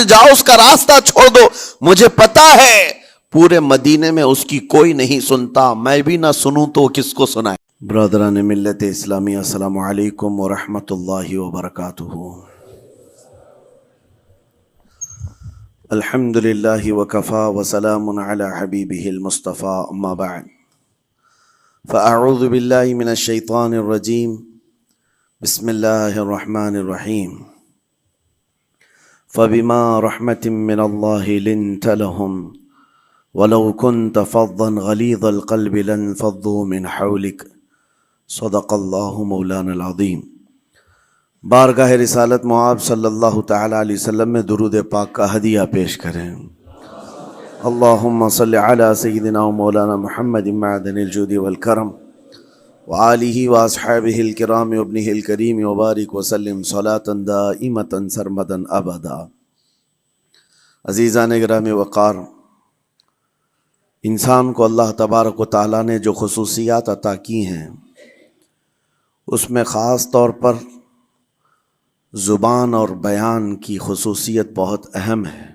جاؤ، اس کا راستہ چھوڑ دو، مجھے پتا ہے پورے مدینے میں اس کی کوئی نہیں سنتا، میں بھی نہ سنوں تو کس کو سنائے۔ برادران ملت اسلامی، السلام علیکم ورحمۃ اللہ وبرکاتہ۔ الحمد للہ وکفا وسلام علی حبیبہ المصطفیٰ، اما بعد فاعوذ باللہ من الشیطان الرجیم، بسم اللہ الرحمن الرحیم۔ فبما رحمۃ من اللہ لنت لهم ولو كنت فظا غلیظ القلب لانفضوا من حولک، صدق اللہ مولانا العظیم۔ بارگاہ رسالت معاب صلی اللہ تعالی علیہ وسلم میں درود پاک کا ہدیہ پیش کریں۔ اللہم صلی علی سیدنا و مولانا محمد معدن الجود والکرم وآلہ واصحابہ الکرام وابنہ الکریم وبارک وسلم صلاة دائمة سرمدا ابدا۔ عزیزان گرامی وقار، انسان کو اللہ تبارک و تعالیٰ نے جو خصوصیات عطا کی ہیں، اس میں خاص طور پر زبان اور بیان کی خصوصیت بہت اہم ہے۔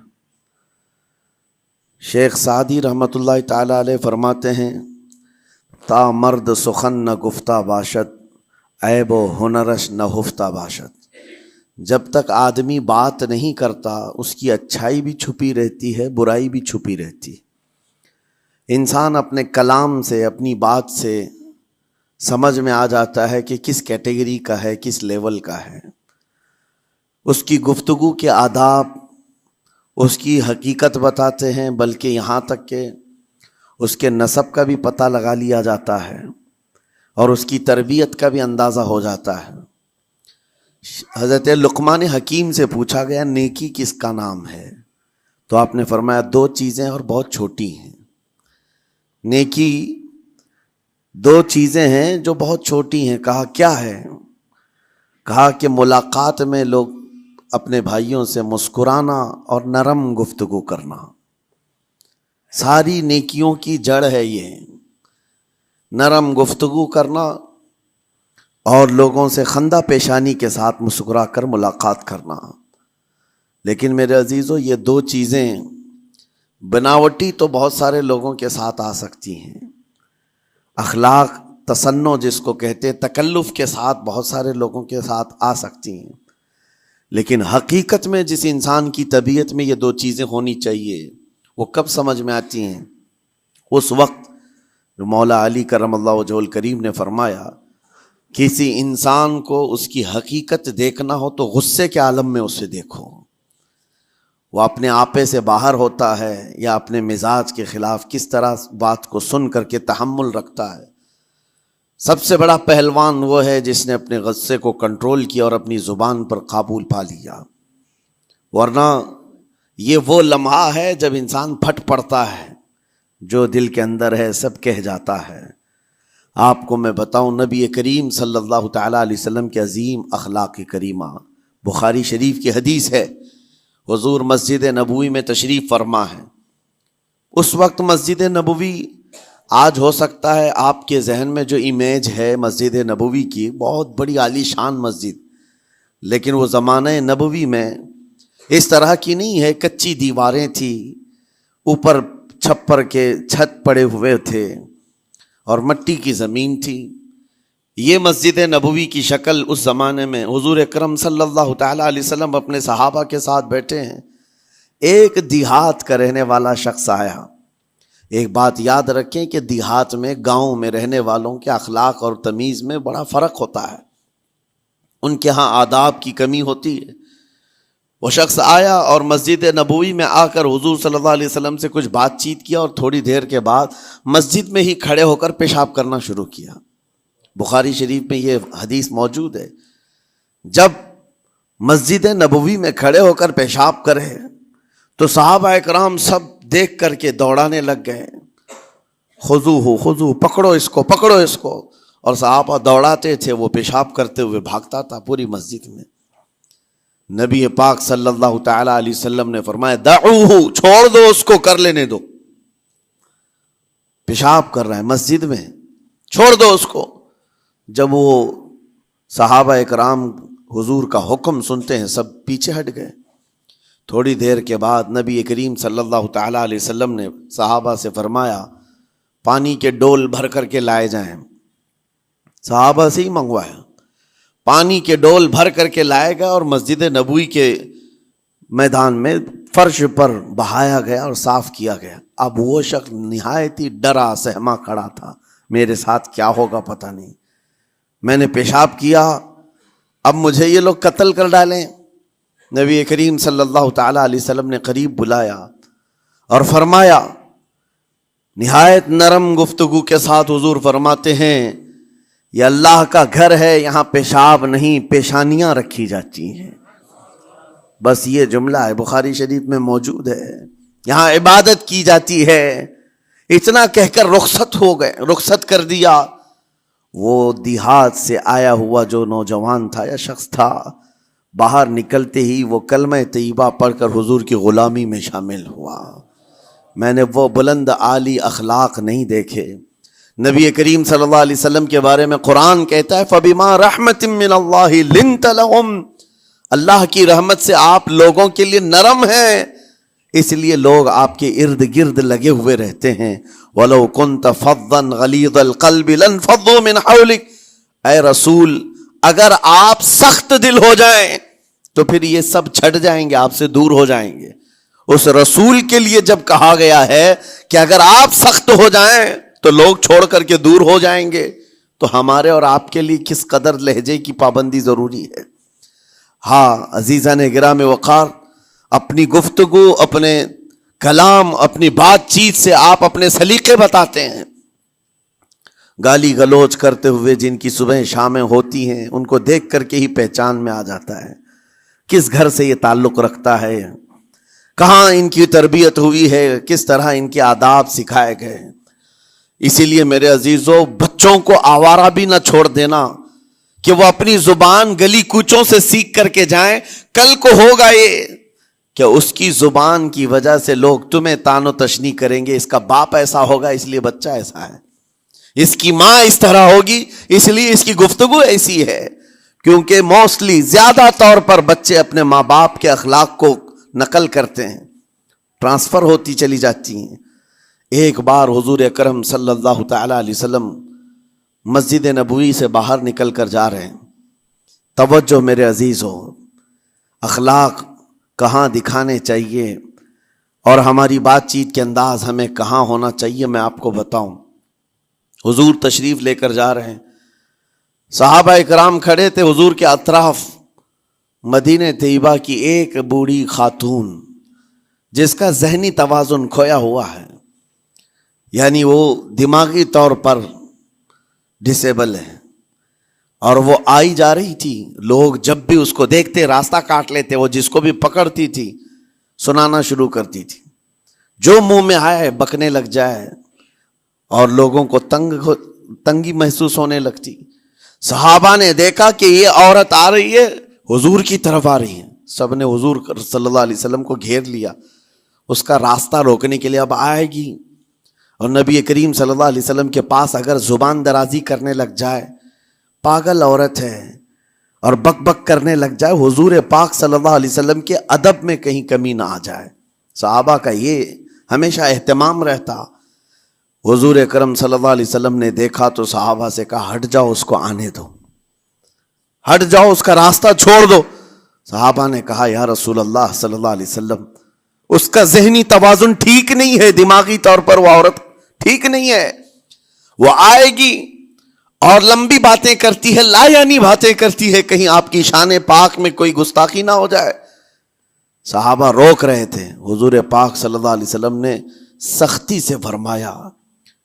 شیخ سعدی رحمۃ اللہ تعالی علیہ فرماتے ہیں، تا مرد سخن نہ گفتہ باشد، عیب و ہنرش نہ ہفتہ باشد۔ جب تک آدمی بات نہیں کرتا، اس کی اچھائی بھی چھپی رہتی ہے، برائی بھی چھپی رہتی ہے۔ انسان اپنے کلام سے، اپنی بات سے سمجھ میں آ جاتا ہے کہ کس کیٹیگری کا ہے، کس لیول کا ہے۔ اس کی گفتگو کے آداب اس کی حقیقت بتاتے ہیں، بلکہ یہاں تک کہ اس کے نسب کا بھی پتہ لگا لیا جاتا ہے اور اس کی تربیت کا بھی اندازہ ہو جاتا ہے۔ حضرت لقمان حکیم سے پوچھا گیا نیکی کس کا نام ہے، تو آپ نے فرمایا دو چیزیں اور بہت چھوٹی ہیں۔ نیکی دو چیزیں ہیں جو بہت چھوٹی ہیں۔ کہا کیا ہے؟ کہا کہ ملاقات میں لوگ اپنے بھائیوں سے مسکرانا اور نرم گفتگو کرنا۔ ساری نیکیوں کی جڑ ہے یہ، نرم گفتگو کرنا اور لوگوں سے خندہ پیشانی کے ساتھ مسکرا کر ملاقات کرنا۔ لیکن میرے عزیزو، یہ دو چیزیں بناوٹی تو بہت سارے لوگوں کے ساتھ آ سکتی ہیں، اخلاق تصنع جس کو کہتے تکلف کے ساتھ بہت سارے لوگوں کے ساتھ آ سکتی ہیں، لیکن حقیقت میں جس انسان کی طبیعت میں یہ دو چیزیں ہونی چاہیے، وہ کب سمجھ میں آتی ہیں؟ اس وقت جو مولا علی کرم اللہ وجہہ الکریم نے فرمایا کسی انسان کو اس کی حقیقت دیکھنا ہو تو غصے کے عالم میں اسے دیکھو۔ وہ اپنے آپے سے باہر ہوتا ہے یا اپنے مزاج کے خلاف کس طرح بات کو سن کر کے تحمل رکھتا ہے۔ سب سے بڑا پہلوان وہ ہے جس نے اپنے غصے کو کنٹرول کیا اور اپنی زبان پر قابو پا لیا، ورنہ یہ وہ لمحہ ہے جب انسان پھٹ پڑتا ہے، جو دل کے اندر ہے سب کہہ جاتا ہے۔ آپ کو میں بتاؤں، نبی کریم صلی اللہ تعالی علیہ وسلم کے عظیم اخلاق کریمہ، بخاری شریف کی حدیث ہے، حضور مسجد نبوی میں تشریف فرما ہے۔ اس وقت مسجد نبوی، آج ہو سکتا ہے آپ کے ذہن میں جو امیج ہے مسجد نبوی کی، بہت بڑی عالی شان مسجد، لیکن وہ زمانہ نبوی میں اس طرح کی نہیں ہے۔ کچی دیواریں تھی، اوپر چھپر کے چھت پڑے ہوئے تھے اور مٹی کی زمین تھی۔ یہ مسجد نبوی کی شکل اس زمانے میں حضور اکرم صلی اللہ تعالی علیہ وسلم اپنے صحابہ کے ساتھ بیٹھے ہیں، ایک دیہات کا رہنے والا شخص آیا۔ ایک بات یاد رکھیں کہ دیہات میں، گاؤں میں رہنے والوں کے اخلاق اور تمیز میں بڑا فرق ہوتا ہے، ان کے ہاں آداب کی کمی ہوتی ہے۔ وہ شخص آیا اور مسجد نبوی میں آ کر حضور صلی اللہ علیہ وسلم سے کچھ بات چیت کیا اور تھوڑی دیر کے بعد مسجد میں ہی کھڑے ہو کر پیشاب کرنا شروع کیا۔ بخاری شریف میں یہ حدیث موجود ہے۔ جب مسجد نبوی میں کھڑے ہو کر پیشاب کرے تو صحابہ اکرام سب دیکھ کر کے دوڑانے لگ گئے، خذوہ خذوہ، پکڑو اس کو، پکڑو اس کو، اور صحابہ دوڑاتے تھے، وہ پیشاب کرتے ہوئے بھاگتا تھا پوری مسجد میں۔ نبی پاک صلی اللہ تعالی علیہ وسلم نے فرمایا دعوہ، چھوڑ دو اس کو، کر لینے دو، پیشاب کر رہا ہے مسجد میں، چھوڑ دو اس کو۔ جب وہ صحابہ اکرام حضور کا حکم سنتے ہیں، سب پیچھے ہٹ گئے۔ تھوڑی دیر کے بعد نبی کریم صلی اللہ تعالیٰ علیہ وسلم نے صحابہ سے فرمایا پانی کے ڈول بھر کر کے لائے جائیں. صحابہ سے ہی منگوایا, پانی کے ڈول بھر کر کے لائے گئے اور مسجد نبوی کے میدان میں فرش پر بہایا گیا اور صاف کیا گیا. اب وہ شخص نہایت ہی ڈرا سہما کھڑا تھا, میرے ساتھ کیا ہوگا پتہ نہیں, میں نے پیشاب کیا, اب مجھے یہ لوگ قتل کر ڈالیں. نبی کریم صلی اللہ تعالیٰ علیہ وسلم نے قریب بلایا اور فرمایا, نہایت نرم گفتگو کے ساتھ حضور فرماتے ہیں یہ اللہ کا گھر ہے, یہاں پیشاب نہیں پیشانیاں رکھی جاتی ہیں. بس یہ جملہ ہے, بخاری شریف میں موجود ہے, یہاں عبادت کی جاتی ہے. اتنا کہہ کر رخصت ہو گئے, رخصت کر دیا. وہ دیہات سے آیا ہوا جو نوجوان تھا یا شخص تھا, باہر نکلتے ہی وہ کلمہ طیبہ پڑھ کر حضور کی غلامی میں شامل ہوا. میں نے وہ بلند عالی اخلاق نہیں دیکھے. نبی کریم صلی اللہ علیہ وسلم کے بارے میں قرآن کہتا ہے فَبِمَا رَحْمَةٍ مِّنَ اللَّهِ لِنْتَ لَهُمْ, اللہ کی رحمت سے آپ لوگوں کے لیے نرم ہیں, اس لیے لوگ آپ کے ارد گرد لگے ہوئے رہتے ہیں. وَلَوْ كُنْتَ فَظًّا غَلِيظَ الْقَلْبِ لَانْفَضُّوا مِنْ حَوْلِكَ, اے رسول اگر آپ سخت دل ہو جائیں تو پھر یہ سب چھٹ جائیں گے, آپ سے دور ہو جائیں گے. اس رسول کے لیے جب کہا گیا ہے کہ اگر آپ سخت ہو جائیں تو لوگ چھوڑ کر کے دور ہو جائیں گے, تو ہمارے اور آپ کے لیے کس قدر لہجے کی پابندی ضروری ہے. ہاں عزیزان گرام وقار, اپنی گفتگو, اپنے کلام, اپنی بات چیت سے آپ اپنے سلیقے بتاتے ہیں. گالی گلوچ کرتے ہوئے جن کی صبح شامیں ہوتی ہیں ان کو دیکھ کر کے ہی پہچان میں آ جاتا ہے کس گھر سے یہ تعلق رکھتا ہے, کہاں ان کی تربیت ہوئی ہے, کس طرح ان کے آداب سکھائے گئے. اسی لیے میرے عزیزو, بچوں کو آوارہ بھی نہ چھوڑ دینا کہ وہ اپنی زبان گلی کوچوں سے سیکھ کر کے جائیں. کل کو ہوگا یہ کہ اس کی زبان کی وجہ سے لوگ تمہیں تان و تشنیع کریں گے, اس کا باپ ایسا ہوگا اس لیے بچہ ایسا ہے, اس کی ماں اس طرح ہوگی اس لیے اس کی گفتگو ایسی ہے. کیونکہ موسٹلی زیادہ طور پر بچے اپنے ماں باپ کے اخلاق کو نقل کرتے ہیں, ٹرانسفر ہوتی چلی جاتی ہیں. ایک بار حضور اکرم صلی اللہ تعالیٰ علیہ وسلم مسجد نبوی سے باہر نکل کر جا رہے ہیں. توجہ میرے عزیز ہو, اخلاق کہاں دکھانے چاہیے اور ہماری بات چیت کے انداز ہمیں کہاں ہونا چاہیے میں آپ کو بتاؤں. حضور تشریف لے کر جا رہے ہیں, صحابہ اکرام کھڑے تھے, حضور کے اطراف مدینہ طیبہ کی ایک بوڑھی خاتون جس کا ذہنی توازن کھویا ہوا ہے, یعنی وہ دماغی طور پر ڈسیبل ہے, اور وہ آئی جا رہی تھی. لوگ جب بھی اس کو دیکھتے راستہ کاٹ لیتے, وہ جس کو بھی پکڑتی تھی سنانا شروع کرتی تھی, جو منہ میں آئے بکنے لگ جائے اور لوگوں کو تنگی محسوس ہونے لگتی. صحابہ نے دیکھا کہ یہ عورت آ رہی ہے, حضور کی طرف آ رہی ہے, سب نے حضور صلی اللہ علیہ وسلم کو گھیر لیا, اس کا راستہ روکنے کے لیے. اب آئے گی اور نبی کریم صلی اللہ علیہ وسلم کے پاس اگر زبان درازی کرنے لگ جائے, پاگل عورت ہے, اور بک بک کرنے لگ جائے, حضور پاک صلی اللہ علیہ وسلم کے ادب میں کہیں کمی نہ آ جائے. صحابہ کا یہ ہمیشہ اہتمام رہتا. حضور اکرم صلی اللہ علیہ وسلم نے دیکھا تو صحابہ سے کہا ہٹ جاؤ, اس کو آنے دو, ہٹ جاؤ, اس کا راستہ چھوڑ دو. صحابہ نے کہا یا رسول اللہ صلی اللہ علیہ وسلم, اس کا ذہنی توازن ٹھیک نہیں ہے, دماغی طور پر وہ عورت ٹھیک نہیں ہے. وہ آئے گی اور لمبی باتیں کرتی ہے, لا یعنی باتیں کرتی ہے, کہیں آپ کی شان پاک میں کوئی گستاخی نہ ہو جائے. صحابہ روک رہے تھے. حضور پاک صلی اللہ علیہ وسلم نے سختی سے فرمایا,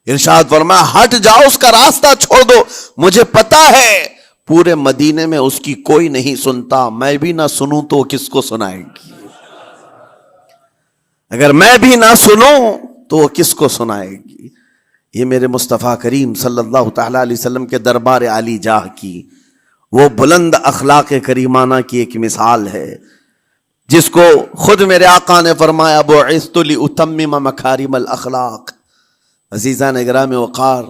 ارشاد فرمایا ہٹ جاؤ, اس کا راستہ چھوڑ دو. مجھے پتا ہے پورے مدینے میں اس کی کوئی نہیں سنتا, میں بھی نہ سنوں تو وہ کس کو سنائے گی, اگر میں بھی نہ سنوں تو وہ کس کو سنائے گی. یہ میرے مصطفیٰ کریم صلی اللہ تعالیٰ علیہ وسلم کے دربار عالی جاہ کی وہ بلند اخلاق کریمانہ کی ایک مثال ہے, جس کو خود میرے آقا نے فرمایا بعثت لأتمم مکارم الاخلاق. عزیزان گرام وقار,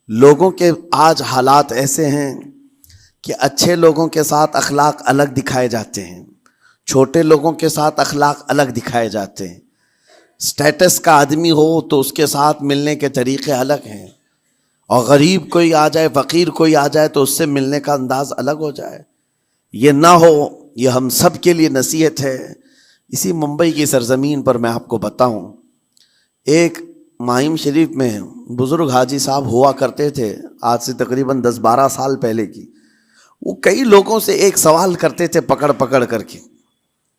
لوگوں کے آج حالات ایسے ہیں کہ اچھے لوگوں کے ساتھ اخلاق الگ دکھائے جاتے ہیں, چھوٹے لوگوں کے ساتھ اخلاق الگ دکھائے جاتے ہیں. اسٹیٹس کا آدمی ہو تو اس کے ساتھ ملنے کے طریقے الگ ہیں, اور غریب کوئی آ جائے, فقیر کوئی آ جائے تو اس سے ملنے کا انداز الگ ہو جائے. یہ نہ ہو, یہ ہم سب کے لیے نصیحت ہے. اسی ممبئی کی سرزمین پر میں آپ کو بتاؤں, ایک ماہم شریف میں بزرگ حاجی صاحب ہوا کرتے تھے, آج سے تقریباً 10-12 سال پہلے کی. وہ کئی لوگوں سے ایک سوال کرتے تھے پکڑ پکڑ کر کے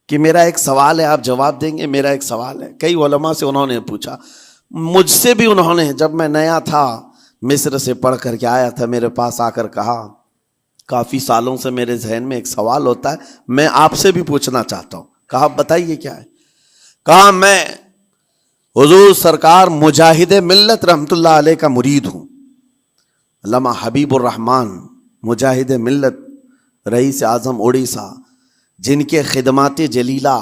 کہ میرا ایک سوال ہے, آپ جواب دیں گے, میرا ایک سوال ہے. کئی علماء سے انہوں نے پوچھا, مجھ سے بھی انہوں نے, جب میں نیا تھا مصر سے پڑھ کر کے آیا تھا, میرے پاس آ کر کہا کافی سالوں سے میرے ذہن میں ایک سوال ہوتا ہے, میں آپ سے بھی پوچھنا چاہتا ہوں. کہا بتائیے کیا ہے. کہا میں حضور سرکار مجاہد ملت رحمت اللہ علیہ کا مرید ہوں. علامہ حبیب الرحمن مجاہد ملت, رئیس اعظم اڑیسہ, جن کے خدمات جلیلہ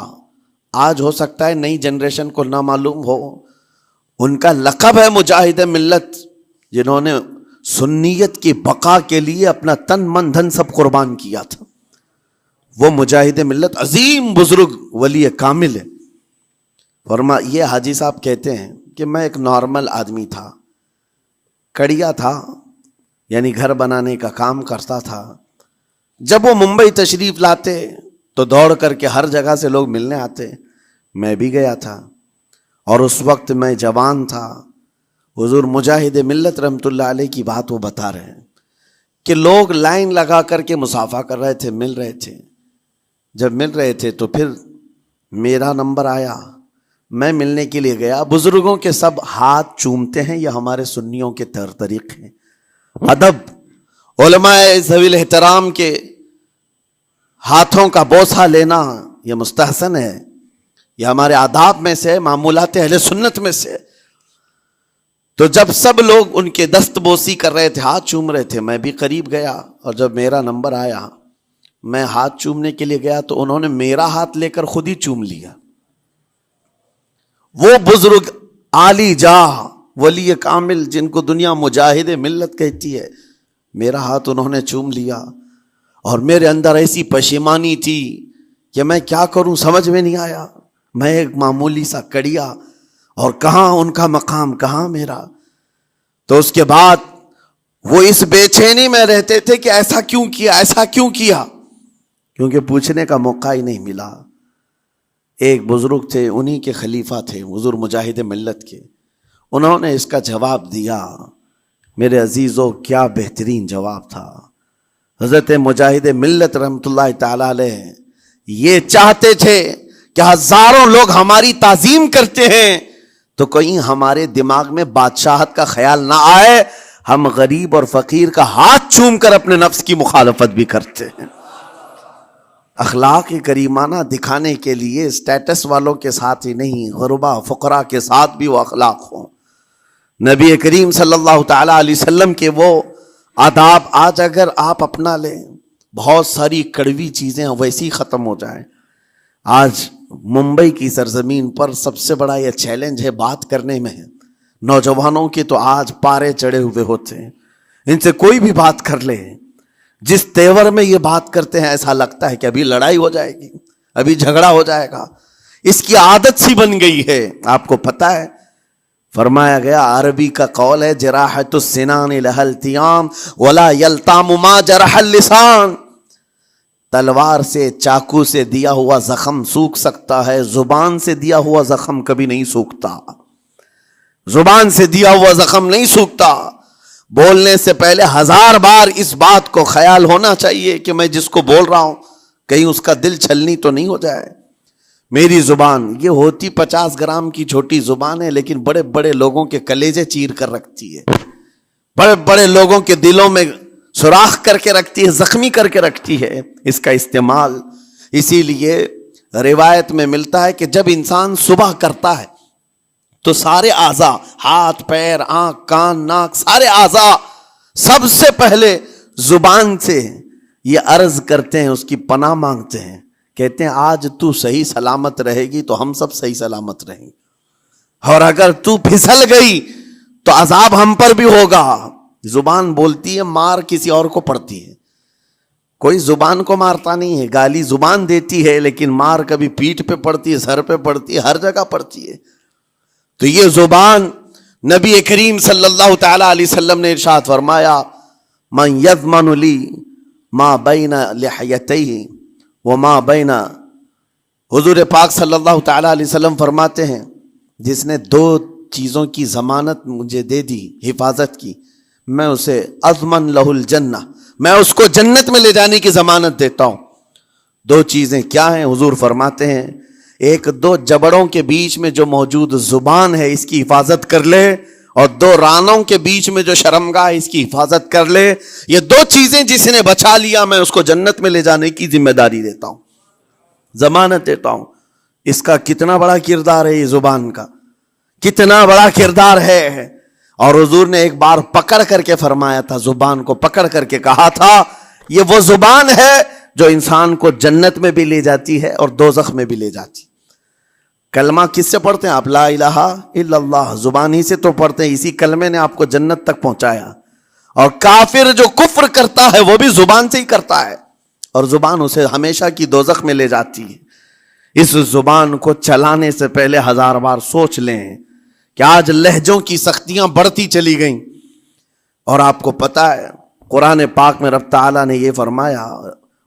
آج ہو سکتا ہے نئی جنریشن کو نہ معلوم ہو. ان کا لقب ہے مجاہد ملت, جنہوں نے سنیت کی بقا کے لیے اپنا تن من دھن سب قربان کیا تھا. وہ مجاہد ملت عظیم بزرگ ولی کامل ہے. یہ حاجی صاحب کہتے ہیں کہ میں ایک نارمل آدمی تھا, کڑیا تھا, یعنی گھر بنانے کا کام کرتا تھا. جب وہ ممبئی تشریف لاتے تو دوڑ کر کے ہر جگہ سے لوگ ملنے آتے, میں بھی گیا تھا. اور اس وقت میں جوان تھا. حضور مجاہد ملت رحمت اللہ علیہ کی بات وہ بتا رہے ہیں کہ لوگ لائن لگا کر کے مصافحہ کر رہے تھے, مل رہے تھے. جب مل رہے تھے تو پھر میرا نمبر آیا, میں ملنے کے لیے گیا. بزرگوں کے سب ہاتھ چومتے ہیں, یہ ہمارے سنیوں کے طریقے ہیں. ادب, علماء ذوی الاحترام کے ہاتھوں کا بوسہ لینا یہ مستحسن ہے, یہ ہمارے آداب میں سے, معمولات اہل سنت میں سے. تو جب سب لوگ ان کے دست بوسی کر رہے تھے, ہاتھ چوم رہے تھے, میں بھی قریب گیا. اور جب میرا نمبر آیا, میں ہاتھ چومنے کے لیے گیا تو انہوں نے میرا ہاتھ لے کر خود ہی چوم لیا. وہ بزرگ عالی جاہ ولی کامل جن کو دنیا مجاہد ملت کہتی ہے, میرا ہاتھ انہوں نے چوم لیا. اور میرے اندر ایسی پشیمانی تھی کہ میں کیا کروں سمجھ میں نہیں آیا. میں ایک معمولی سا کڑیا, اور کہاں ان کا مقام, کہاں میرا. تو اس کے بعد وہ اس بے چینی میں رہتے تھے کہ ایسا کیوں کیا, ایسا کیوں کیا, کیونکہ پوچھنے کا موقع ہی نہیں ملا. ایک بزرگ تھے, انہی کے خلیفہ تھے حضور مجاہد ملت کے, انہوں نے اس کا جواب دیا. میرے عزیزوں کیا بہترین جواب تھا. حضرت مجاہد ملت رحمت اللہ تعالی علیہ یہ چاہتے تھے کہ ہزاروں لوگ ہماری تعظیم کرتے ہیں تو کہیں ہمارے دماغ میں بادشاہت کا خیال نہ آئے, ہم غریب اور فقیر کا ہاتھ چوم کر اپنے نفس کی مخالفت بھی کرتے ہیں. اخلاق کریمانہ دکھانے کے لیے اسٹیٹس والوں کے ساتھ ہی نہیں, غربا فقراء کے ساتھ بھی وہ اخلاق ہوں. نبی کریم صلی اللہ تعالی علیہ وسلم کے وہ آداب آج اگر آپ اپنا لیں, بہت ساری کڑوی چیزیں ویسی ختم ہو جائیں. آج ممبئی کی سرزمین پر سب سے بڑا یہ چیلنج ہے بات کرنے میں. نوجوانوں کے تو آج پارے چڑھے ہوئے ہوتے ہیں, ان سے کوئی بھی بات کر لے, جس تیور میں یہ بات کرتے ہیں ایسا لگتا ہے کہ ابھی لڑائی ہو جائے گی, ابھی جھگڑا ہو جائے گا. اس کی عادت سی بن گئی ہے. آپ کو پتہ ہے فرمایا گیا, عربی کا قول ہے جراحت السنان لها التیام ولا یلتام ما جرح اللسان. تلوار سے, چاقو سے دیا ہوا زخم سوکھ سکتا ہے, زبان سے دیا ہوا زخم کبھی نہیں سوکھتا. زبان سے دیا ہوا زخم نہیں سوکھتا. بولنے سے پہلے 1000 بار اس بات کو خیال ہونا چاہیے کہ میں جس کو بول رہا ہوں کہیں اس کا دل چھلنی تو نہیں ہو جائے. میری زبان یہ ہوتی 50 گرام کی چھوٹی زبان ہے, لیکن بڑے بڑے لوگوں کے کلیجے چیر کر رکھتی ہے, بڑے بڑے لوگوں کے دلوں میں سوراخ کر کے رکھتی ہے, زخمی کر کے رکھتی ہے اس کا استعمال. اسی لیے روایت میں ملتا ہے کہ جب انسان صبح کرتا ہے تو سارے اعضاء, ہاتھ پیر آنکھ کان ناک, سارے اعضاء سب سے پہلے زبان سے یہ عرض کرتے ہیں, اس کی پناہ مانگتے ہیں, کہتے ہیں آج تو صحیح سلامت رہے گی تو ہم سب صحیح سلامت رہیں گے, اور اگر تو پھسل گئی تو عذاب ہم پر بھی ہوگا. زبان بولتی ہے, مار کسی اور کو پڑتی ہے. کوئی زبان کو مارتا نہیں ہے، گالی زبان دیتی ہے، لیکن مار کبھی پیٹھ پہ پڑتی ہے، سر پہ پڑتی ہے، ہر جگہ پڑتی ہے۔ تو یہ زبان نبی کریم صلی اللہ تعالی علیہ وسلم نے ارشاد فرمایا من یضمن لی ما بین لحیتیہ وما بین، حضور پاک صلی اللہ تعالی علیہ وسلم فرماتے ہیں جس نے دو چیزوں کی ضمانت مجھے دے دی، حفاظت کی، میں اسے اضمن لہ الجنہ، میں اس کو جنت میں لے جانے کی ضمانت دیتا ہوں۔ دو چیزیں کیا ہیں؟ حضور فرماتے ہیں ایک دو جبڑوں کے بیچ میں جو موجود زبان ہے اس کی حفاظت کر لے، اور دو رانوں کے بیچ میں جو شرمگاہ ہے اس کی حفاظت کر لے، یہ دو چیزیں جس نے بچا لیا میں اس کو جنت میں لے جانے کی ذمہ داری دیتا ہوں، ضمانت دیتا ہوں۔ اس کا کتنا بڑا کردار ہے، یہ زبان کا کتنا بڑا کردار ہے۔ اور حضور نے ایک بار پکڑ کر کے فرمایا تھا، زبان کو پکڑ کر کے کہا تھا یہ وہ زبان ہے جو انسان کو جنت میں بھی لے جاتی ہے اور دوزخ میں بھی لے جاتی۔ کلمہ کس سے پڑھتے ہیں آپ؟ لا الہ الا اللہ، زبان ہی سے تو پڑھتے ہیں، اسی کلمے نے آپ کو جنت تک پہنچایا۔ اور کافر جو کفر کرتا ہے وہ بھی زبان سے ہی کرتا ہے، اور زبان اسے ہمیشہ کی دوزخ میں لے جاتی ہے۔ اس زبان کو چلانے سے پہلے 1000 بار سوچ لیں کہ آج لہجوں کی سختیاں بڑھتی چلی گئیں، اور آپ کو پتہ ہے قرآن پاک میں رب تعالیٰ نے یہ فرمایا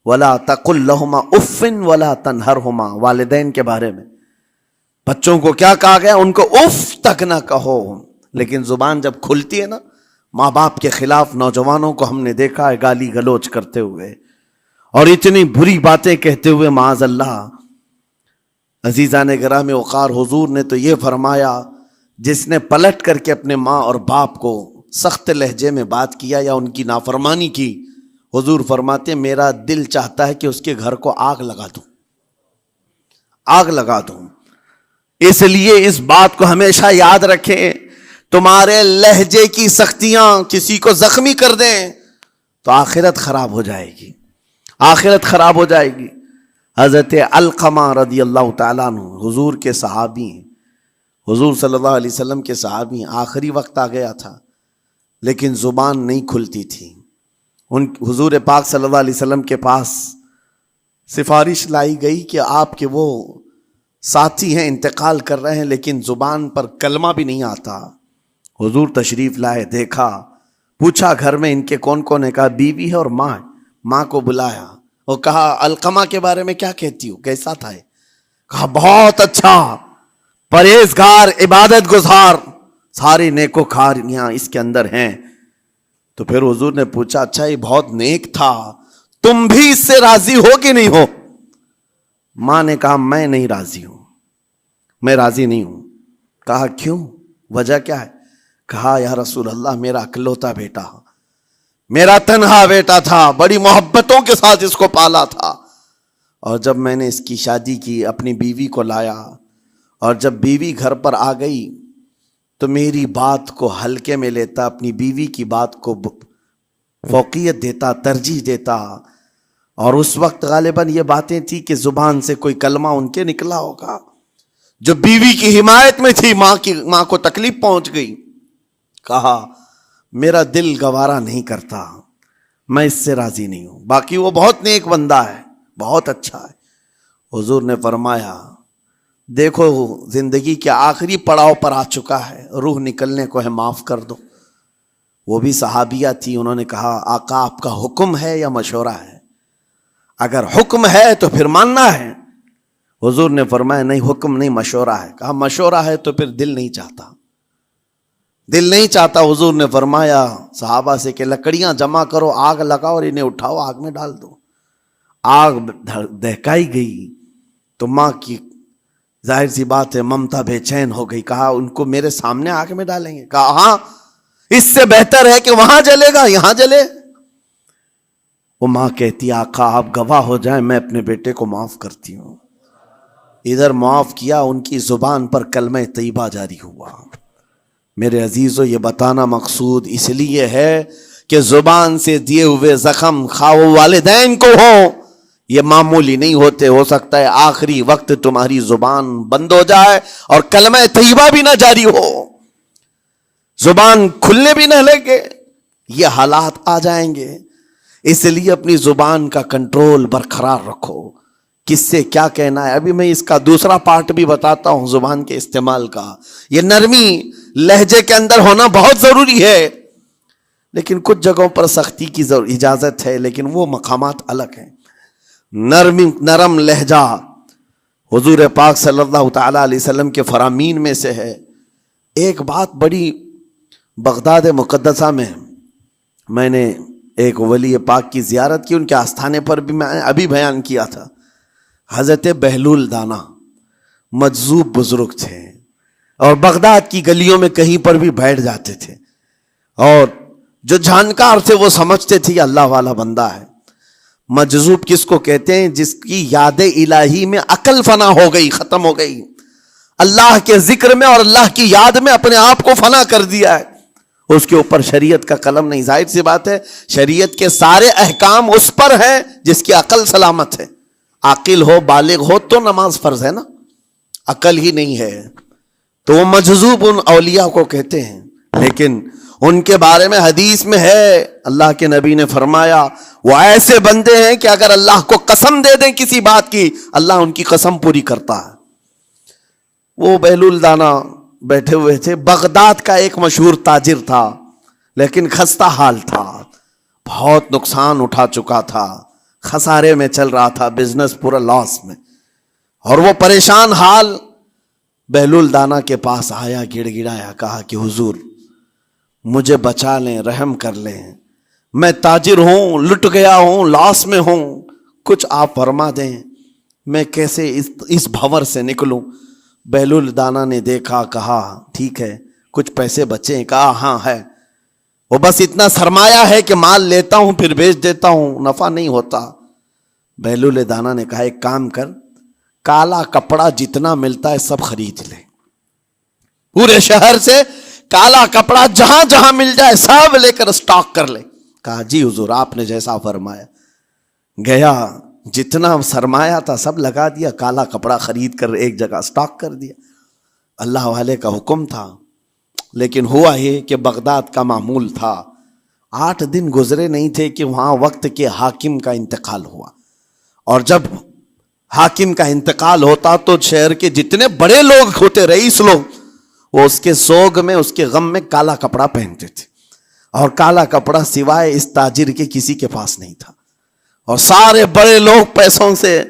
وَلَا تَقُلْ لَهُمَا اُفٍّ وَلَا تَنْهَرْهُمَا، والدین کے بارے میں بچوں کو کیا کہا گیا؟ ان کو اف تک نہ کہو۔ لیکن زبان جب کھلتی ہے نا، ماں باپ کے خلاف نوجوانوں کو ہم نے دیکھا ہے گالی گلوچ کرتے ہوئے اور اتنی بری باتیں کہتے ہوئے، معاذ اللہ۔ عزیزان گرامی وقار، حضور نے تو یہ فرمایا جس نے پلٹ کر کے اپنے ماں اور باپ کو سخت لہجے میں بات کیا یا ان کی نافرمانی کی، حضور فرماتے میرا دل چاہتا ہے کہ اس کے گھر کو آگ لگا دوں، آگ لگا دوں۔ اس لیے اس بات کو ہمیشہ یاد رکھیں، تمہارے لہجے کی سختیاں کسی کو زخمی کر دیں تو آخرت خراب ہو جائے گی، آخرت خراب ہو جائے گی۔ حضرت علقمہ رضی اللہ تعالیٰ عنہ حضور کے صحابی ہیں، حضور صلی اللہ علیہ وسلم کے صحابی ہیں، آخری وقت آ گیا تھا لیکن زبان نہیں کھلتی تھی۔ حضور پاک صلی اللہ علیہ وسلم کے پاس سفارش لائی گئی کہ آپ کے وہ ساتھی ہیں انتقال کر رہے ہیں لیکن زبان پر کلمہ بھی نہیں آتا۔ حضور تشریف لائے، دیکھا، پوچھا گھر میں ان کے کون کون ہے؟ کہا بیوی ہے اور ماں ہے۔ ماں کو بلایا اور کہا علقمہ کے بارے میں کیا کہتی ہو، کیسا تھا؟ کہا بہت اچھا، پرہیزگار، عبادت گزار، ساری نیکوکاریاں اس کے اندر ہیں۔ تو پھر حضور نے پوچھا اچھا یہ بہت نیک تھا، تم بھی اس سے راضی ہو کہ نہیں ہو؟ ماں نے کہا میں نہیں راضی ہوں، میں راضی نہیں ہوں۔ کہا کیوں، وجہ کیا ہے؟ کہا یا رسول اللہ میرا اکلوتا بیٹا، میرا تنہا بیٹا تھا، بڑی محبتوں کے ساتھ اس کو پالا تھا، اور جب میں نے اس کی شادی کی اپنی بیوی کو لایا، اور جب بیوی گھر پر آ گئی تو میری بات کو ہلکے میں لیتا، اپنی بیوی کی بات کو فوقیت دیتا، ترجیح دیتا، اور اس وقت غالباً یہ باتیں تھی کہ زبان سے کوئی کلمہ ان کے نکلا ہوگا جو بیوی کی حمایت میں تھی، ماں کو تکلیف پہنچ گئی۔ کہا میرا دل گوارا نہیں کرتا، میں اس سے راضی نہیں ہوں، باقی وہ بہت نیک بندہ ہے، بہت اچھا ہے۔ حضور نے فرمایا دیکھو زندگی کے آخری پڑاؤ پر آ چکا ہے، روح نکلنے کو ہے، معاف کر دو۔ وہ بھی صحابیہ تھی، انہوں نے کہا آقا آپ کا حکم ہے یا مشورہ ہے؟ اگر حکم ہے تو پھر ماننا ہے۔ حضور نے فرمایا نہیں، حکم نہیں، مشورہ ہے۔ کہا مشورہ ہے تو پھر دل نہیں چاہتا، دل نہیں چاہتا۔ حضور نے فرمایا صحابہ سے کہ لکڑیاں جمع کرو، آگ لگاؤ اور انہیں اٹھاؤ، آگ میں ڈال دو۔ آگ دہکائی گئی تو ماں کی ظاہر سی بات ہے ممتا بے چین ہو گئی۔ کہا ان کو میرے سامنے آگ میں ڈالیں گے؟ کہا ہاں، اس سے بہتر ہے کہ وہاں جلے گا، یہاں جلے۔ وہ ماں کہتی آقا آپ گواہ ہو جائیں، میں اپنے بیٹے کو معاف کرتی ہوں۔ ادھر معاف کیا، ان کی زبان پر کلمہ طیبہ جاری ہوا۔ میرے عزیزو یہ بتانا مقصود اس لیے ہے کہ زبان سے دیے ہوئے زخم خواہ والدین کو ہو، یہ معمولی نہیں ہوتے۔ ہو سکتا ہے آخری وقت تمہاری زبان بند ہو جائے اور کلمہ طیبہ بھی نہ جاری ہو، زبان کھلنے بھی نہ لگے، یہ حالات آ جائیں گے۔ اس لیے اپنی زبان کا کنٹرول برقرار رکھو، کس سے کیا کہنا ہے۔ ابھی میں اس کا دوسرا پارٹ بھی بتاتا ہوں زبان کے استعمال کا۔ یہ نرمی لہجے کے اندر ہونا بہت ضروری ہے، لیکن کچھ جگہوں پر سختی کی اجازت ہے، لیکن وہ مقامات الگ ہیں۔ نرم لہجہ حضور پاک صلی اللہ تعالی علیہ وسلم کے فرامین میں سے ہے۔ ایک بات بڑی، بغداد مقدسہ میں نے ایک ولی پاک کی زیارت کی، ان کے آستانے پر بھی میں ابھی بیان کیا تھا۔ حضرت بہلول دانا مجذوب بزرگ تھے، اور بغداد کی گلیوں میں کہیں پر بھی بیٹھ جاتے تھے، اور جو جانکار تھے وہ سمجھتے تھے یہ اللہ والا بندہ ہے۔ مجذوب کس کو کہتے ہیں؟ جس کی یاد الہی میں عقل فنا ہو گئی، ختم ہو گئی، اللہ کے ذکر میں اور اللہ کی یاد میں اپنے آپ کو فنا کر دیا ہے، اس کے اوپر شریعت کا قلم نہیں۔ ظاہر سی بات ہے شریعت کے سارے احکام اس پر ہیں جس کی عقل سلامت ہے۔ عاقل ہو، بالغ ہو تو نماز فرض ہے نا، عقل ہی نہیں ہے تو وہ مجذوب ان اولیاء کو کہتے ہیں۔ لیکن ان کے بارے میں حدیث میں ہے، اللہ کے نبی نے فرمایا وہ ایسے بندے ہیں کہ اگر اللہ کو قسم دے دیں کسی بات کی، اللہ ان کی قسم پوری کرتا ہے۔ وہ بہلول دانا بیٹھے ہوئے تھے، بغداد کا ایک مشہور تاجر تھا، لیکن خستہ حال تھا، بہت نقصان اٹھا چکا تھا، خسارے میں چل رہا تھا، بزنس پورا لاس میں، اور وہ پریشان حال بہلول دانا کے پاس آیا، گڑ گڑایا، کہا کہ حضور مجھے بچا لیں، رحم کر لیں، میں تاجر ہوں، لٹ گیا ہوں، لاس میں ہوں، کچھ آپ فرما دیں، میں کیسے اس بھنور سے نکلوں۔ بہلول دانا نے دیکھا، کہا ٹھیک ہے کچھ پیسے بچے؟ کہا ہاں ہے، وہ بس اتنا سرمایہ ہے کہ مال لیتا ہوں پھر بیچ دیتا ہوں، نفع نہیں ہوتا۔ بہلول دانا نے کہا ایک کام کر، کالا کپڑا جتنا ملتا ہے سب خرید لے، پورے شہر سے کالا کپڑا جہاں جہاں مل جائے سب لے کر اسٹاک کر لے۔ کہا جی حضور آپ نے جیسا فرمایا۔ گیا، جتنا سرمایہ تھا سب لگا دیا، کالا کپڑا خرید کر ایک جگہ اسٹاک کر دیا۔ اللہ والے کا حکم تھا، لیکن ہوا یہ کہ بغداد کا معمول تھا، 8 دن گزرے نہیں تھے کہ وہاں وقت کے حاکم کا انتقال ہوا، اور جب حاکم کا انتقال ہوتا تو شہر کے جتنے بڑے لوگ ہوتے، رئیس لوگ، وہ اس کے سوگ میں، اس کے غم میں کالا کپڑا پہنتے تھے، اور کالا کپڑا سوائے اس تاجر کے کسی کے پاس نہیں تھا، اور سارے بڑے لوگ پیسوں سے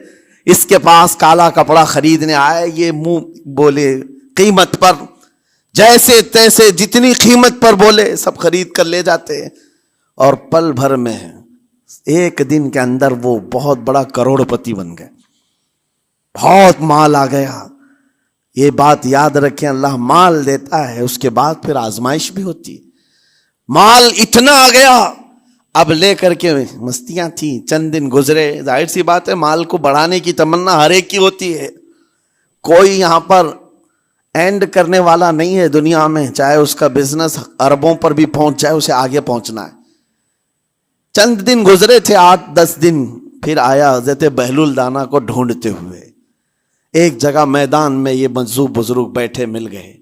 اس کے پاس کالا کپڑا خریدنے آئے۔ یہ منہ بولے قیمت پر، جیسے تیسے جتنی قیمت پر بولے سب خرید کر لے جاتے، اور پل بھر میں ایک دن کے اندر وہ بہت بڑا کروڑ پتی بن گئے، بہت مال آ گیا۔ یہ بات یاد رکھیں، اللہ مال دیتا ہے، اس کے بعد پھر آزمائش بھی ہوتی ہے۔ مال اتنا آ گیا، اب لے کر کے مستیاں تھیں، چند دن گزرے، ظاہر سی بات ہے مال کو بڑھانے کی تمنا ہر ایک کی ہوتی ہے، کوئی یہاں پر اینڈ کرنے والا نہیں ہے دنیا میں، چاہے اس کا بزنس اربوں پر بھی پہنچ جائے، اسے آگے پہنچنا ہے۔ چند دن گزرے تھے، 8-10 دن، پھر آیا حضرت بہلول دانا کو ڈھونڈتے ہوئے، ایک جگہ میدان میں یہ مجذوب بزرگ بیٹھے مل گئے،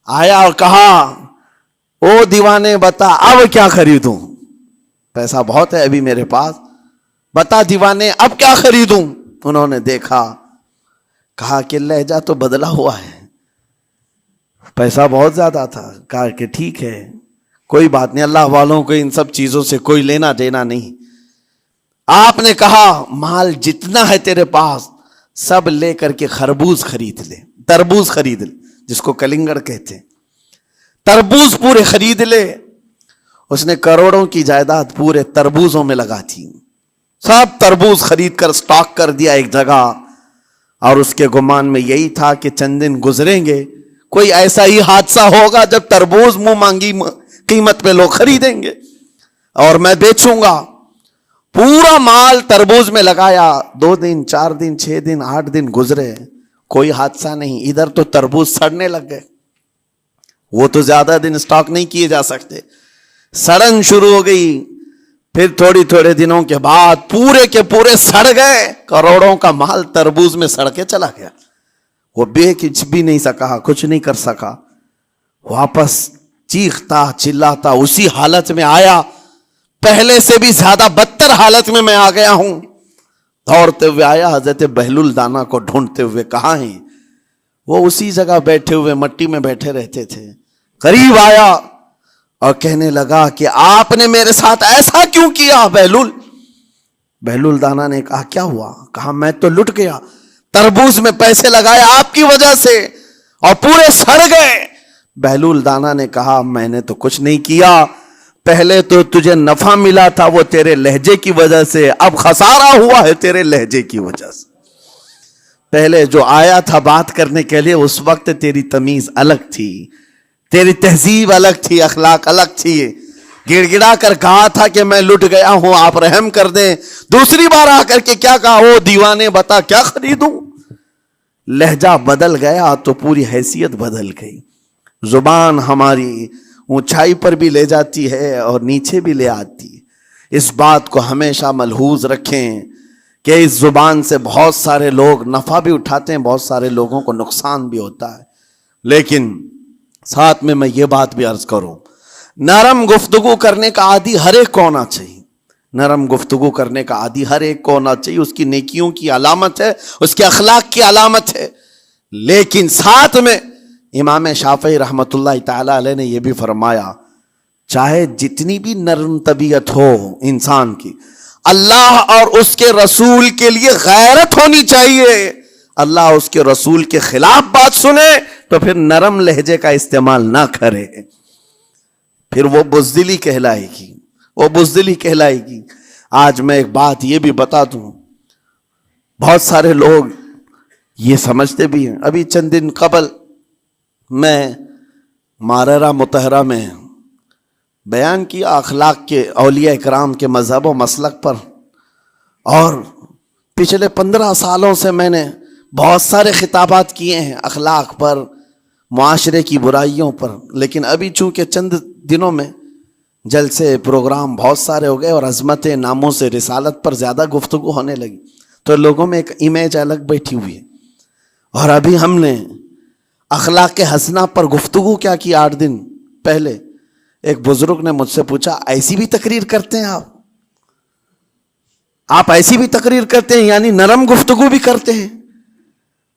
آیا اور کہا او دیوانے بتا اب کیا خریدوں، پیسہ بہت ہے ابھی میرے پاس، بتا دیوانے اب کیا خریدوں۔ انہوں نے دیکھا، کہا کہ لہجہ تو بدلا ہوا ہے، پیسہ بہت زیادہ تھا، کہا کہ ٹھیک ہے کوئی بات نہیں، اللہ والوں کو ان سب چیزوں سے کوئی لینا دینا نہیں۔ آپ نے کہا مال جتنا ہے تیرے پاس سب لے کر کے خربوز خرید لے، تربوز خرید لے، جس کو کلنگڑ کہتے ہیں، تربوز پورے خرید لے۔ اس نے کروڑوں کی جائیداد پورے تربوزوں میں لگا تھی، سب تربوز خرید کر سٹاک کر دیا ایک جگہ، اور اس کے گمان میں یہی تھا کہ چند دن گزریں گے، کوئی ایسا ہی حادثہ ہوگا جب تربوز منہ مانگی قیمت پہ لوگ خریدیں گے اور میں بیچوں گا۔ پورا مال تربوز میں لگایا، 2 دن 4 دن 6 دن 8 دن گزرے، کوئی حادثہ نہیں۔ ادھر تو تربوز سڑنے لگ گئے، وہ تو زیادہ دن سٹاک نہیں کیے جا سکتے، سڑن شروع ہو گئی۔ پھر تھوڑے دنوں کے بعد پورے کے پورے سڑ گئے، کروڑوں کا مال تربوز میں سڑ کے چلا گیا۔ وہ کچھ بھی نہیں سکا، کچھ نہیں کر سکا، واپس چیختا چلاتا اسی حالت میں آیا، پہلے سے بھی زیادہ بدتر حالت میں آ گیا ہوں. دوڑتے ہوئے آیا, حضرت بہلول دانا کو ڈھونڈتے ہوئے. کہاں ہیں وہ؟ اسی جگہ بیٹھے ہوئے مٹی میں بیٹھے رہتے تھے. قریب آیا اور کہنے لگا کہ آپ نے میرے ساتھ ایسا کیوں کیا بہلول؟ بہلول دانا نے کہا کیا ہوا؟ کہا میں تو لٹ گیا, تربوز میں پیسے لگائے آپ کی وجہ سے اور پورے سڑ گئے. بہلول دانا نے کہا میں نے تو کچھ نہیں کیا, پہلے تو تجھے نفع ملا تھا وہ تیرے لہجے کی وجہ سے, اب خسارہ ہوا ہے تیرے لہجے کی وجہ سے. پہلے جو آیا تھا بات کرنے کے لیے اس وقت تیری تمیز الگ تھی, تیری تہذیب الگ تھی, اخلاق الگ تھی. گڑ گڑا کر کہا تھا کہ میں لٹ گیا ہوں, آپ رحم کر دیں. دوسری بار آ کر کے کیا کہا؟ او دیوانے بتا کیا خریدوں. لہجہ بدل گیا تو پوری حیثیت بدل گئی. زبان ہماری اونچائی پر بھی لے جاتی ہے اور نیچے بھی لے آتی ہے. اس بات کو ہمیشہ ملحوظ رکھیں کہ اس زبان سے بہت سارے لوگ نفع بھی اٹھاتے ہیں, بہت سارے لوگوں کو نقصان بھی ہوتا ہے. لیکن ساتھ میں یہ بات بھی عرض کروں, نرم گفتگو کرنے کا عادی ہر ایک کو ہونا چاہیے. نرم گفتگو کرنے کا عادی ہر ایک کو ہونا چاہیے. اس کی نیکیوں کی علامت ہے, اس کے اخلاق کی علامت ہے. لیکن ساتھ میں امام شافعی رحمۃ اللہ تعالی علیہ نے یہ بھی فرمایا, چاہے جتنی بھی نرم طبیعت ہو انسان کی, اللہ اور اس کے رسول کے لیے غیرت ہونی چاہیے. اللہ اس کے رسول کے خلاف بات سنے تو پھر نرم لہجے کا استعمال نہ کرے, پھر وہ بزدلی کہلائے گی, وہ بزدلی کہلائے گی. آج میں ایک بات یہ بھی بتا دوں, بہت سارے لوگ یہ سمجھتے بھی ہیں. ابھی چند دن قبل میں ماررہ مطہرہ میں بیان کیا اخلاق کے اولیاء اکرام کے مذہب و مسلک پر, اور پچھلے 15 سالوں سے میں نے بہت سارے خطابات کیے ہیں اخلاق پر, معاشرے کی برائیوں پر. لیکن ابھی چونکہ چند دنوں میں جلسے پروگرام بہت سارے ہو گئے اور عظمت ناموس رسالت پر زیادہ گفتگو ہونے لگی, تو لوگوں میں ایک امیج الگ بیٹھی ہوئی ہے. اور ابھی ہم نے اخلاق حسنہ پر گفتگو کیا کی 8 دن پہلے. ایک بزرگ نے مجھ سے پوچھا ایسی بھی تقریر کرتے ہیں آپ ایسی بھی تقریر کرتے ہیں, یعنی نرم گفتگو بھی کرتے ہیں؟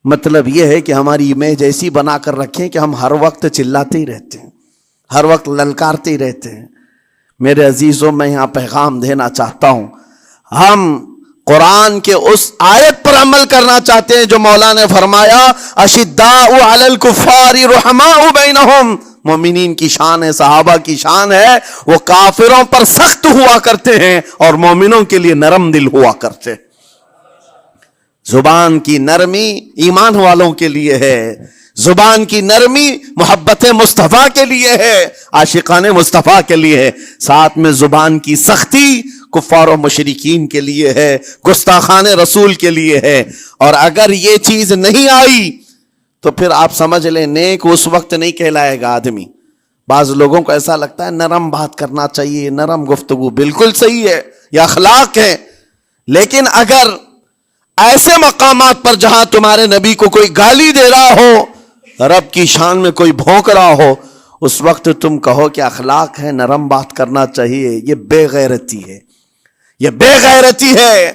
مطلب یہ ہے کہ ہماری امیج ایسی بنا کر رکھیں کہ ہم ہر وقت چلاتے ہی رہتے ہیں, ہر وقت للکارتے ہی رہتے ہیں. میرے عزیزوں, میں یہاں پیغام دینا چاہتا ہوں, ہم قرآن کے اس آیت پر عمل کرنا چاہتے ہیں جو مولا نے فرمایا اشداء علی الکفار رحماء بینہم. مومنین کی شان ہے, صحابہ کی شان ہے, وہ کافروں پر سخت ہوا کرتے ہیں اور مومنوں کے لیے نرم دل ہوا کرتے ہیں. زبان کی نرمی ایمان والوں کے لیے ہے, زبان کی نرمی محبت مصطفیٰ کے لیے ہے, عاشقان مصطفیٰ کے لیے ہے. ساتھ میں زبان کی سختی کفار و مشرکین کے لیے ہے, گستاخان رسول کے لیے ہے. اور اگر یہ چیز نہیں آئی تو پھر آپ سمجھ لیں نیک اس وقت نہیں کہلائے گا آدمی. بعض لوگوں کو ایسا لگتا ہے نرم بات کرنا چاہیے, نرم گفتگو بالکل صحیح ہے, یہ اخلاق ہے. لیکن اگر ایسے مقامات پر جہاں تمہارے نبی کو کوئی گالی دے رہا ہو, رب کی شان میں کوئی بھونک رہا ہو, اس وقت تم کہو کہ اخلاق ہے, نرم بات کرنا چاہیے, یہ بے غیرتی ہے, یہ بے غیرتی ہے.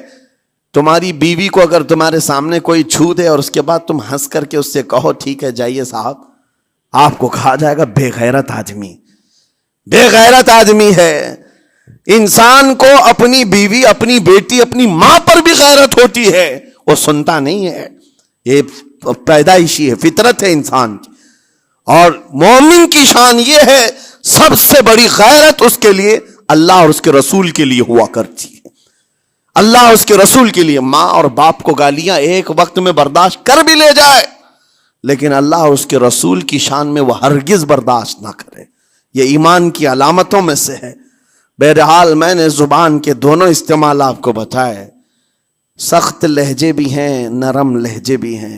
تمہاری بیوی کو اگر تمہارے سامنے کوئی چھو دے اور اس کے بعد تم ہنس کر کے اس سے کہو ٹھیک ہے جائیے صاحب, آپ کو کہا جائے گا بے غیرت آدمی, بے غیرت آدمی ہے. انسان کو اپنی بیوی, اپنی بیٹی, اپنی ماں پر بھی غیرت ہوتی ہے, وہ سنتا نہیں ہے, یہ پیدائشی ہے, فطرت ہے انسان کی. اور مومن کی شان یہ ہے سب سے بڑی غیرت اس کے لیے اللہ اور اس کے رسول کے لیے ہوا کرتی ہے. اللہ اس کے رسول کے لیے. ماں اور باپ کو گالیاں ایک وقت میں برداشت کر بھی لے جائے, لیکن اللہ اور اس کے رسول کی شان میں وہ ہرگز برداشت نہ کرے. یہ ایمان کی علامتوں میں سے ہے. بہرحال میں نے زبان کے دونوں استعمال آپ کو بتائے. سخت لہجے بھی ہیں, نرم لہجے بھی ہیں,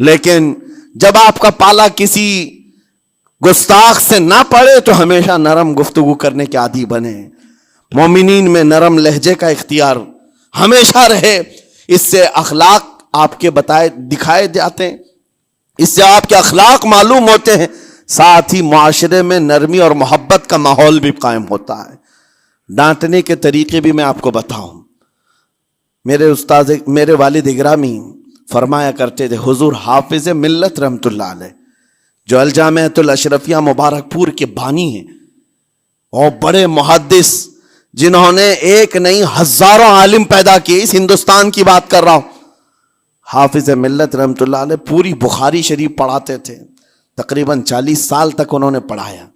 لیکن جب آپ کا پالا کسی گستاخ سے نہ پڑے تو ہمیشہ نرم گفتگو کرنے کے عادی بنے. مومنین میں نرم لہجے کا اختیار ہمیشہ رہے. اس سے اخلاق آپ کے بتائے دکھائے جاتے ہیں, اس سے آپ کے اخلاق معلوم ہوتے ہیں. ساتھ ہی معاشرے میں نرمی اور محبت کا ماحول بھی قائم ہوتا ہے. ڈانٹنے کے طریقے بھی میں آپ کو بتاؤں. میرے والد اگرامی فرمایا کرتے تھے، حضور حافظ ملت رحمت اللہ علیہ جو الجامعۃ الاشرفیہ مبارک پور کے بانی ہیں اور بڑے محدث جنہوں نے ایک نہیں ہزاروں عالم پیدا کیے، اس ہندوستان کی بات کر رہا ہوں. حافظ ملت رحمت اللہ علیہ پوری بخاری شریف پڑھاتے تھے، تقریباً 40 سال تک انہوں نے پڑھایا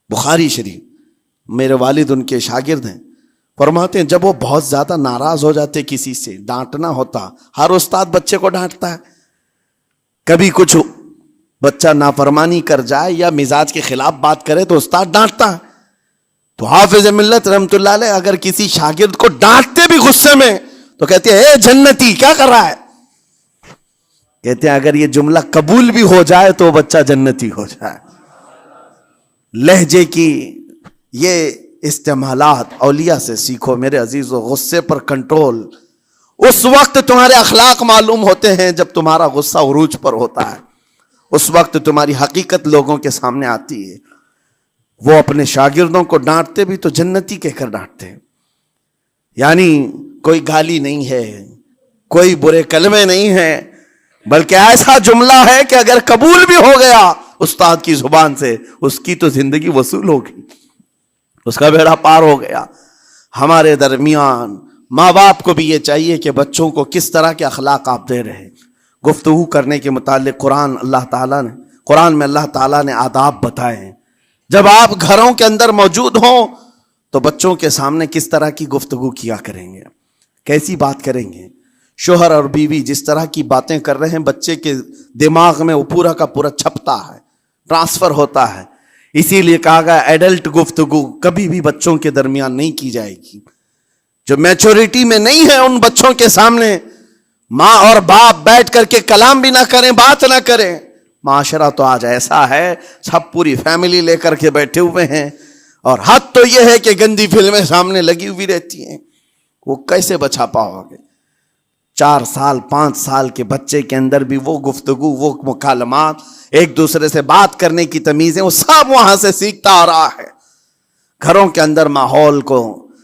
بخاری شریف. میرے والد ان کے شاگرد ہیں. فرماتے ہیں جب وہ بہت زیادہ ناراض ہو جاتے کسی سے، ڈانٹنا ہوتا، ہر استاد بچے کو ڈانٹتا ہے، کبھی کچھ بچہ نافرمانی کر جائے یا مزاج کے خلاف بات کرے تو استاد ڈانٹتا ہے. تو حافظ ملت رحمت اللہ علیہ اگر کسی شاگرد کو ڈانٹتے بھی غصے میں تو کہتے ہیں اے جنتی کیا کر رہا ہے. کہتے ہیں اگر یہ جملہ قبول بھی ہو جائے تو بچہ جنتی ہو جائے. لہجے کی یہ استعمالات اولیاء سے سیکھو میرے عزیزو. غصے پر کنٹرول اس وقت تمہارے اخلاق معلوم ہوتے ہیں جب تمہارا غصہ عروج پر ہوتا ہے. اس وقت تمہاری حقیقت لوگوں کے سامنے آتی ہے. وہ اپنے شاگردوں کو ڈانٹتے بھی تو جنتی کہہ کر ڈانٹتے ہیں، یعنی کوئی گالی نہیں ہے، کوئی برے کلمے نہیں ہیں، بلکہ ایسا جملہ ہے کہ اگر قبول بھی ہو گیا استاد کی زبان سے اس کی تو زندگی وصول ہوگی، اس کا بیڑا پار ہو گیا. ہمارے درمیان ماں باپ کو بھی یہ چاہیے کہ بچوں کو کس طرح کے اخلاق آپ دے رہے ہیں. گفتگو کرنے کے متعلق قرآن میں اللہ تعالیٰ نے آداب بتائے ہیں. جب آپ گھروں کے اندر موجود ہوں تو بچوں کے سامنے کس طرح کی گفتگو کیا کریں گے، کیسی بات کریں گے. شوہر اور بیوی جس طرح کی باتیں کر رہے ہیں بچے کے دماغ میں وہ پورا کا پورا چھپتا ہے، ٹرانسفر ہوتا ہے. اسی لیے کہا گیا ایڈلٹ گفتگو کبھی بھی بچوں کے درمیان نہیں کی جائے گی. جو میچورٹی میں نہیں ہے ان بچوں کے سامنے ماں اور باپ بیٹھ کر کے کلام بھی نہ کریں، بات نہ کریں. معاشرہ تو آج ایسا ہے سب پوری فیملی لے کر کے بیٹھے ہوئے ہیں اور حد تو یہ ہے کہ گندی فلمیں سامنے لگی ہوئی رہتی ہیں. وہ کیسے بچا پاؤ گے؟ 4 سال 5 سال کے بچے کے اندر بھی وہ گفتگو، وہ مکالمات، ایک دوسرے سے بات کرنے کی تمیزیں، وہ سب وہاں سے سیکھتا آ رہا ہے. گھروں کے اندر ماحول کو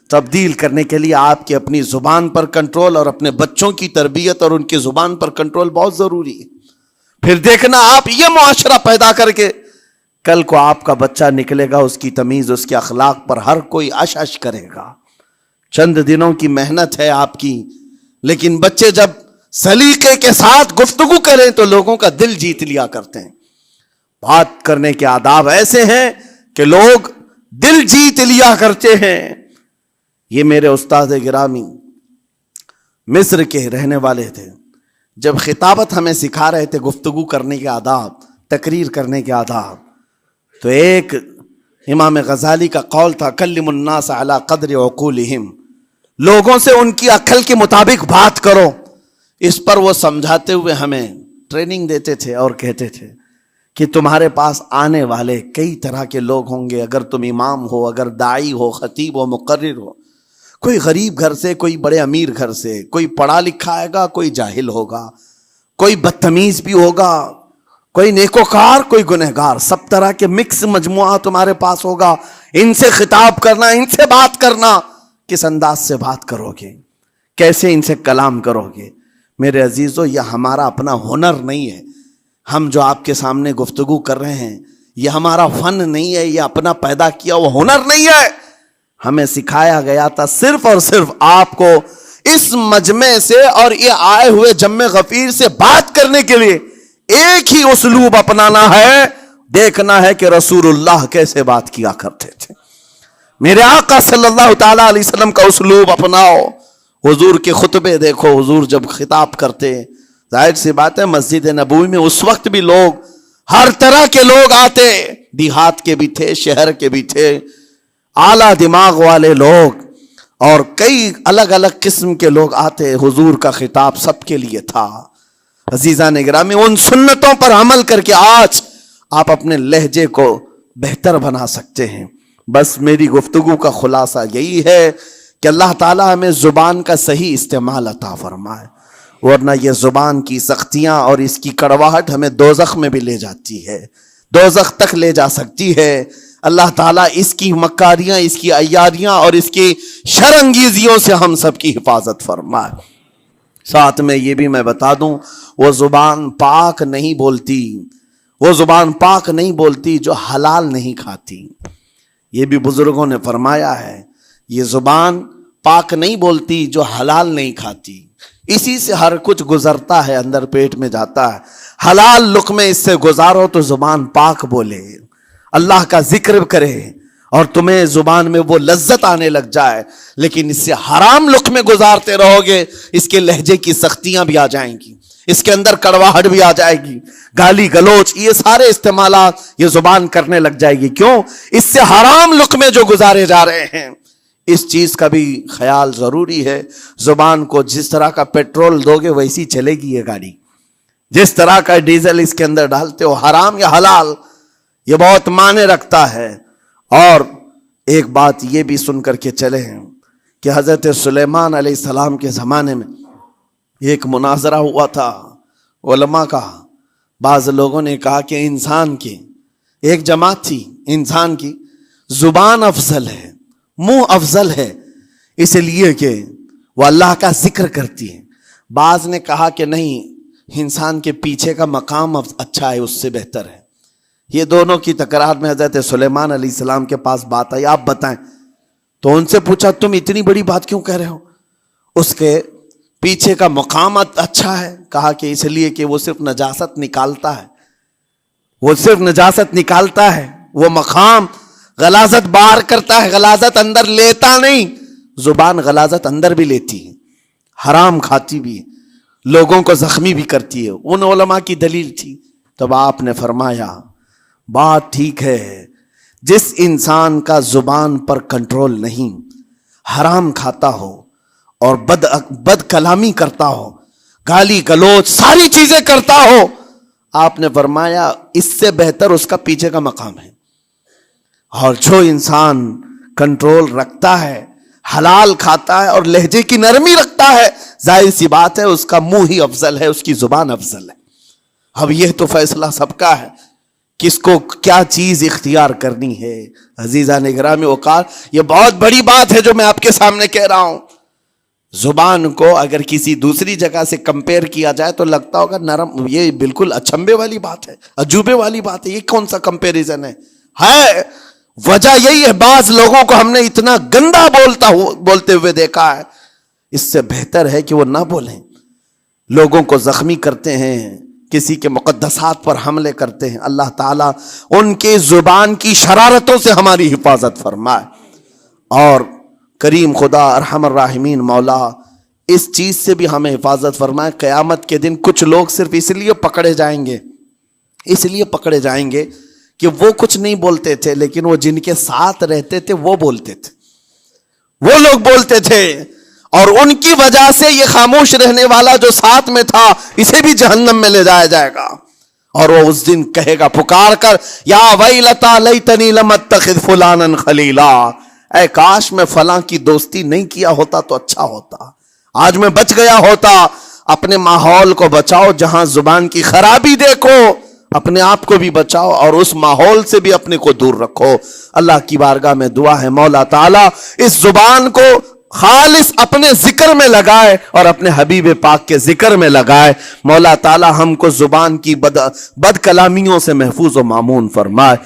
تبدیل کرنے کے لیے آپ کی اپنی زبان پر کنٹرول اور اپنے بچوں کی تربیت اور ان کی زبان پر کنٹرول بہت ضروری ہے. پھر دیکھنا آپ یہ معاشرہ پیدا کر کے کل کو آپ کا بچہ نکلے گا، اس کی تمیز، اس کے اخلاق پر ہر کوئی اش کرے گا. چند دنوں کی محنت ہے آپ کی، لیکن بچے جب سلیقے کے ساتھ گفتگو کریں تو لوگوں کا دل جیت لیا کرتے ہیں. بات کرنے کے آداب ایسے ہیں کہ لوگ دل جیت لیا کرتے ہیں. یہ میرے استاد گرامی مصر کے رہنے والے تھے. جب خطابت ہمیں سکھا رہے تھے گفتگو کرنے کے آداب، تقریر کرنے کے آداب، تو ایک امام غزالی کا قول تھا کلم الناس علی قدر عقولہم، لوگوں سے ان کی عقل کے مطابق بات کرو. اس پر وہ سمجھاتے ہوئے ہمیں ٹریننگ دیتے تھے اور کہتے تھے کہ تمہارے پاس آنے والے کئی طرح کے لوگ ہوں گے. اگر تم امام ہو، اگر داعی ہو، خطیب ہو، مقرر ہو، کوئی غریب گھر سے، کوئی بڑے امیر گھر سے، کوئی پڑھا لکھا آئے گا، کوئی جاہل ہوگا، کوئی بدتمیز بھی ہوگا، کوئی نیکوکار، کوئی گنہگار، سب طرح کے مکس مجموعہ تمہارے پاس ہوگا. ان سے خطاب کرنا، ان سے بات کرنا، کس انداز سے بات کرو گے، کیسے ان سے کلام کرو گے. میرے عزیزو یہ ہمارا اپنا ہنر نہیں ہے. ہم جو آپ کے سامنے گفتگو کر رہے ہیں یہ ہمارا فن نہیں ہے، یہ اپنا پیدا کیا وہ ہنر نہیں ہے. ہمیں سکھایا گیا تھا صرف اور صرف آپ کو اس مجمع سے اور یہ آئے ہوئے جمع غفیر سے بات کرنے کے لیے ایک ہی اسلوب اپنانا ہے. دیکھنا ہے کہ رسول اللہ کیسے بات کیا کرتے تھے. میرے آقا صلی اللہ تعالی علیہ وسلم کا اسلوب اپناؤ. حضور کے خطبے دیکھو، حضور جب خطاب کرتے، ظاہر سی بات ہے مسجد نبوی میں اس وقت بھی لوگ، ہر طرح کے لوگ آتے، دیہات کے بھی تھے، شہر کے بھی تھے، اعلیٰ دماغ والے لوگ اور کئی الگ الگ قسم کے لوگ آتے. حضور کا خطاب سب کے لیے تھا. عزیزان گرامی، ان سنتوں پر عمل کر کے آج آپ اپنے لہجے کو بہتر بنا سکتے ہیں. بس میری گفتگو کا خلاصہ یہی ہے کہ اللہ تعالیٰ ہمیں زبان کا صحیح استعمال عطا فرمائے، ورنہ یہ زبان کی سختیاں اور اس کی کڑواہٹ ہمیں دوزخ میں بھی لے جاتی ہے. دوزخ تک لے جا سکتی ہے۔ اللہ تعالیٰ اس کی مکاریاں، اس کی عیاریاں اور اس کی شرانگیزیوں سے ہم سب کی حفاظت فرمائے۔ ساتھ میں یہ بھی میں بتا دوں، وہ زبان پاک نہیں بولتی، وہ زبان پاک نہیں بولتی جو حلال نہیں کھاتی۔ یہ بھی بزرگوں نے فرمایا ہے، یہ زبان پاک نہیں بولتی جو حلال نہیں کھاتی، اسی سے ہر کچھ گزرتا ہے، اندر پیٹ میں جاتا ہے۔ حلال لقمے اس سے گزارو تو زبان پاک بولے، اللہ کا ذکر کرے اور تمہیں زبان میں وہ لذت آنے لگ جائے، لیکن اس سے حرام لقمے گزارتے رہو گے، اس کے لہجے کی سختیاں بھی آ جائیں گی، اس کے اندر کڑواہٹ بھی آ جائے گی، گالی گلوچ یہ سارے استعمالات یہ زبان کرنے لگ جائے گی۔ کیوں؟ اس سے حرام لقمے جو گزارے جا رہے ہیں، اس چیز کا بھی خیال ضروری ہے۔ زبان کو جس طرح کا پیٹرول دو گے ویسی چلے گی یہ گاڑی، جس طرح کا ڈیزل اس کے اندر ڈالتے ہو، حرام یا حلال یہ بہت معنی رکھتا ہے۔ اور ایک بات یہ بھی سن کر کے چلے ہیں کہ حضرت سلیمان علیہ السلام کے زمانے میں ایک مناظرہ ہوا تھا علماء کا۔ بعض لوگوں نے کہا کہ انسان کی ایک جماعت تھی، انسان کی زبان افضل ہے، منہ افضل ہے، اس لیے کہ وہ اللہ کا ذکر کرتی ہے۔ بعض نے کہا کہ نہیں، انسان کے پیچھے کا مقام اچھا ہے، اس سے بہتر ہے۔ یہ دونوں کی تکرار میں حضرت سلیمان علیہ السلام کے پاس بات آئی، آپ بتائیں۔ تو ان سے پوچھا تم اتنی بڑی بات کیوں کہہ رہے ہو؟ اس کے پیچھے کا مقام اچھا ہے۔ کہا کہ اس لیے کہ وہ صرف نجاست نکالتا ہے، وہ صرف نجاست نکالتا ہے، وہ مقام غلاظت باہر کرتا ہے، غلاظت اندر لیتا نہیں۔ زبان غلاظت اندر بھی لیتی ہے، حرام کھاتی بھی ہے، لوگوں کو زخمی بھی کرتی ہے۔ ان علماء کی دلیل تھی۔ تب آپ نے فرمایا بات ٹھیک ہے، جس انسان کا زبان پر کنٹرول نہیں، حرام کھاتا ہو اور بد کلامی کرتا ہو، گالی گلوچ ساری چیزیں کرتا ہو، آپ نے فرمایا اس سے بہتر اس کا پیچھے کا مقام ہے۔ اور جو انسان کنٹرول رکھتا ہے، حلال کھاتا ہے اور لہجے کی نرمی رکھتا ہے، ظاہر سی بات ہے اس کا منہ ہی افضل ہے، اس کی زبان افضل ہے۔ اب یہ تو فیصلہ سب کا ہے، کس کو کیا چیز اختیار کرنی ہے۔ عزیزان گرامی اوقات، یہ بہت بڑی بات ہے جو میں آپ کے سامنے کہہ رہا ہوں۔ زبان کو اگر کسی دوسری جگہ سے کمپیئر کیا جائے تو لگتا ہوگا نرم، یہ بالکل اچنبے والی بات ہے، عجوبے والی بات ہے، یہ کون سا کمپیریزن ہے؟ وجہ یہی ہے، بعض لوگوں کو ہم نے اتنا گندا بولتے ہوئے دیکھا ہے، اس سے بہتر ہے کہ وہ نہ بولیں۔ لوگوں کو زخمی کرتے ہیں، کسی کے مقدسات پر حملے کرتے ہیں۔ اللہ تعالیٰ ان کے زبان کی شرارتوں سے ہماری حفاظت فرمائے، اور کریم خدا ارحم الراحمین مولا اس چیز سے بھی ہمیں حفاظت فرمائے۔ قیامت کے دن کچھ لوگ صرف اس لیے پکڑے جائیں گے کہ وہ کچھ نہیں بولتے تھے، لیکن وہ جن کے ساتھ رہتے تھے وہ بولتے تھے، وہ لوگ بولتے تھے، اور ان کی وجہ سے یہ خاموش رہنے والا جو ساتھ میں تھا اسے بھی جہنم میں لے جایا جائے گا۔ اور وہ اس دن کہے گا پکار کر، یا ویلتا لیتنی لم اتخذ فلانا خلیلا، اے کاش میں فلاں کی دوستی نہیں کیا ہوتا تو اچھا ہوتا، آج میں بچ گیا ہوتا۔ اپنے ماحول کو بچاؤ، جہاں زبان کی خرابی دیکھو اپنے آپ کو بھی بچاؤ، اور اس ماحول سے بھی اپنے کو دور رکھو۔ اللہ کی بارگاہ میں دعا ہے مولا تعالیٰ اس زبان کو خالص اپنے ذکر میں لگائے اور اپنے حبیب پاک کے ذکر میں لگائے۔ مولا تعالیٰ ہم کو زبان کی بد کلامیوں سے محفوظ و مامون فرمائے۔